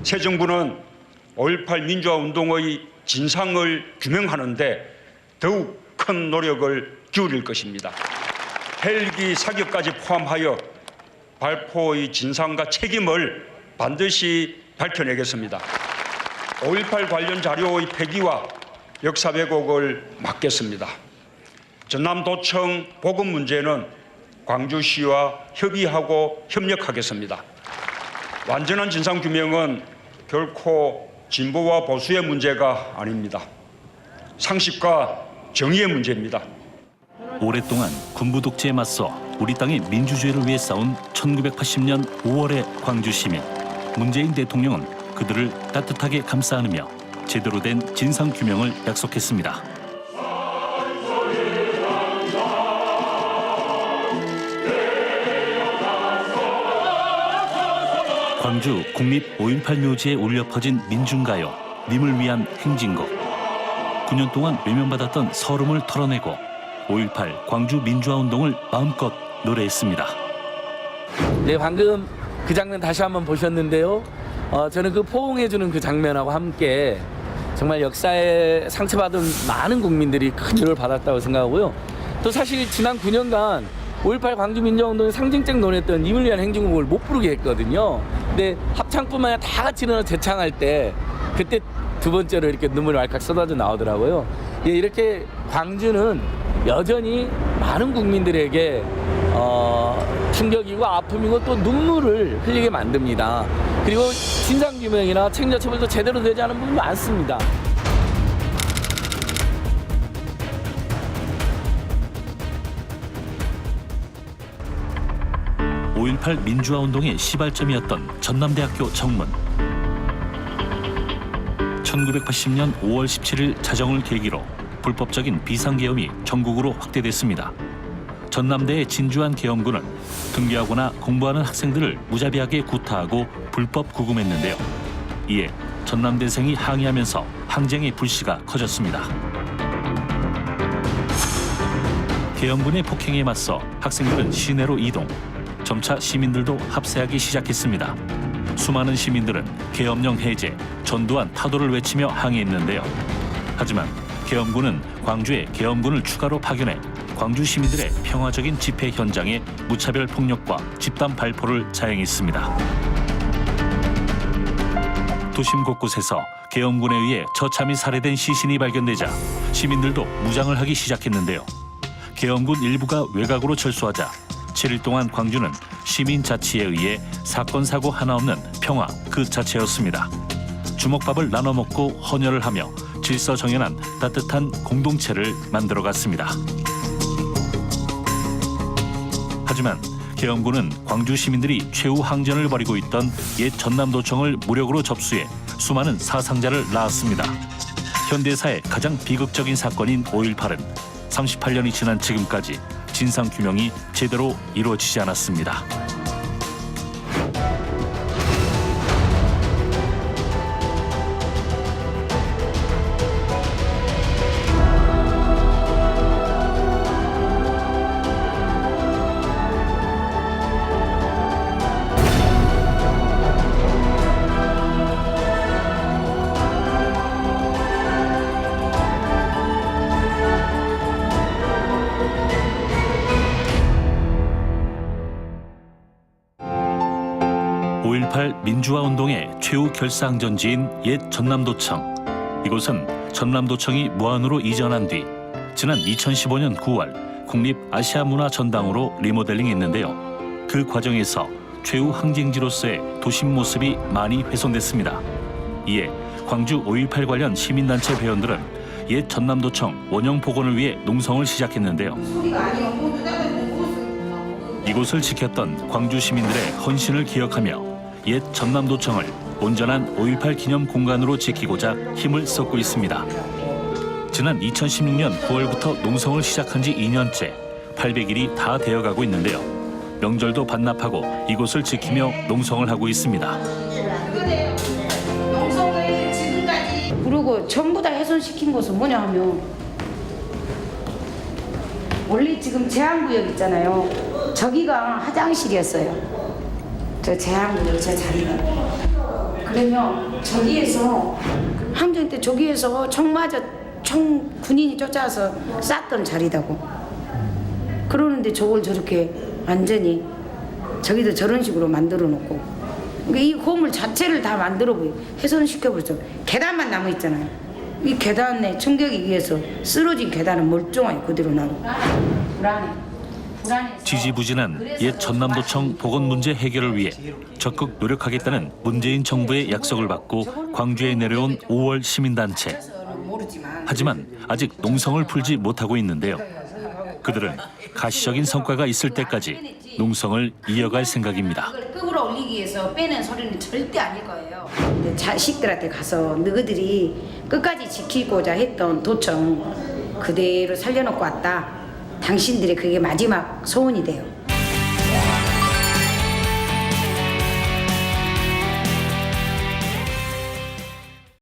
새 정부는 5.18 민주화 운동의 진상을 규명하는 데 더욱 큰 노력을 기울일 것입니다. 헬기 사격까지 포함하여 발포의 진상과 책임을 반드시 밝혀내겠습니다. 5.18 관련 자료의 폐기와 역사 왜곡을 막겠습니다. 전남도청 보급 문제는 광주시와 협의하고 협력하겠습니다. 완전한 진상규명은 결코 진보와 보수의 문제가 아닙니다. 상식과 정의의 문제입니다. 오랫동안 군부 독재에 맞서 우리 땅의 민주주의를 위해 싸운 1980년 5월의 광주 시민. 문재인 대통령은 그들을 따뜻하게 감싸 안으며 제대로 된 진상 규명을 약속했습니다. 광주 국립 5.18 묘지에 울려 퍼진 민중가요, 님을 위한 행진곡. 9년 동안 외면받았던 서름을 털어내고 5.18 광주 민주화 운동을 마음껏 노래했습니다. 네, 방금 그 장면 다시 한번 보셨는데요. 저는 그 포옹해주는 그 장면하고 함께 정말 역사에 상처받은 많은 국민들이 큰 위로를 받았다고 생각하고요. 또 사실 지난 9년간 5.18 광주 민주화운동의 상징적 노래했던 님을 위한 행진곡을 못 부르게 했거든요. 근데 합창뿐만 아니라 다 같이 일어나 재창할 때 그때 두 번째로 이렇게 눈물이 왈칵 쏟아져 나오더라고요. 예, 이렇게 광주는 여전히 많은 국민들에게 충격이고 아픔이고 또 눈물을 흘리게 만듭니다. 그리고 진상규명이나 책임자 처벌도 제대로 되지 않은 부분이 많습니다. (5.18) 민주화 운동의 시발점이었던 전남대학교 정문. 1980년 5월 17일 자정을 계기로 불법적인 비상계엄이 전국으로 확대됐습니다. 전남대의 진주한 계엄군은 등교하거나 공부하는 학생들을 무자비하게 구타하고 불법 구금했는데요. 이에 전남대생이 항의하면서 항쟁의 불씨가 커졌습니다. 계엄군의 폭행에 맞서 학생들은 시내로 이동, 점차 시민들도 합세하기 시작했습니다. 수많은 시민들은 계엄령 해제, 전두환 타도를 외치며 항의했는데요. 하지만 계엄군은 광주에 계엄군을 추가로 파견해 광주 시민들의 평화적인 집회 현장에 무차별 폭력과 집단 발포를 자행했습니다. 도심 곳곳에서 계엄군에 의해 처참히 살해된 시신이 발견되자 시민들도 무장을 하기 시작했는데요. 계엄군 일부가 외곽으로 철수하자 7일 동안 광주는 시민 자치에 의해 사건 사고 하나 없는 평화 그 자체였습니다. 주먹밥을 나눠 먹고 헌혈을 하며 질서정연한 따뜻한 공동체를 만들어갔습니다. 하지만 계엄군은 광주 시민들이 최후 항전을 벌이고 있던 옛 전남도청을 무력으로 접수해 수많은 사상자를 낳았습니다. 현대사의 가장 비극적인 사건인 5.18은 38년이 지난 지금까지 진상규명이 제대로 이루어지지 않았습니다. 민주화 운동의 최후 결사항전지인 옛 전남도청. 이곳은 전남도청이 무안으로 이전한 뒤 지난 2015년 9월 국립아시아문화전당으로 리모델링했는데요. 그 과정에서 최후 항쟁지로서의 도심 모습이 많이 훼손됐습니다. 이에 광주 5.18 관련 시민단체 회원들은 옛 전남도청 원형 복원을 위해 농성을 시작했는데요. 이곳을 지켰던 광주 시민들의 헌신을 기억하며 옛 전남도청을 온전한 5.18 기념 공간으로 지키고자 힘을 쏟고 있습니다. 지난 2016년 9월부터 농성을 시작한 지 2년째 800일이 다 되어가고 있는데요. 명절도 반납하고 이곳을 지키며 농성을 하고 있습니다. 그리고 전부 다 훼손시킨 것은 뭐냐 하면 원래 지금 제한구역 있잖아요. 저기가 화장실이었어요. 저 제한구역 저 자리가. 그러면 저기에서 항쟁 때 저기에서 총 군인이 쫓아와서 쌌던 자리다고. 그러는데 저걸 저렇게 완전히 저기도 저런 식으로 만들어 놓고, 그러니까 이 건물 자체를 다 만들어 훼손시켜 버렸죠. 계단만 남아 있잖아요. 이 계단에 충격에 의해서 쓰러진 계단은 멀쩡하게 그대로 나고. 지지부진한 옛 전남도청 보건 문제 해결을 위해 적극 노력하겠다는 문재인 정부의 약속을 받고 광주에 내려온 5월 시민단체. 하지만 아직 농성을 풀지 못하고 있는데요. 그들은 가시적인 성과가 있을 때까지 농성을 이어갈 생각입니다. 그걸 급으로 올리기 위해서 빼는 소리는 절대 아닐 거예요. 근데 자식들한테 가서 너희들이 끝까지 지키고자 했던 도청 그대로 살려놓고 왔다. 당신들의 그게 마지막 소원이 돼요.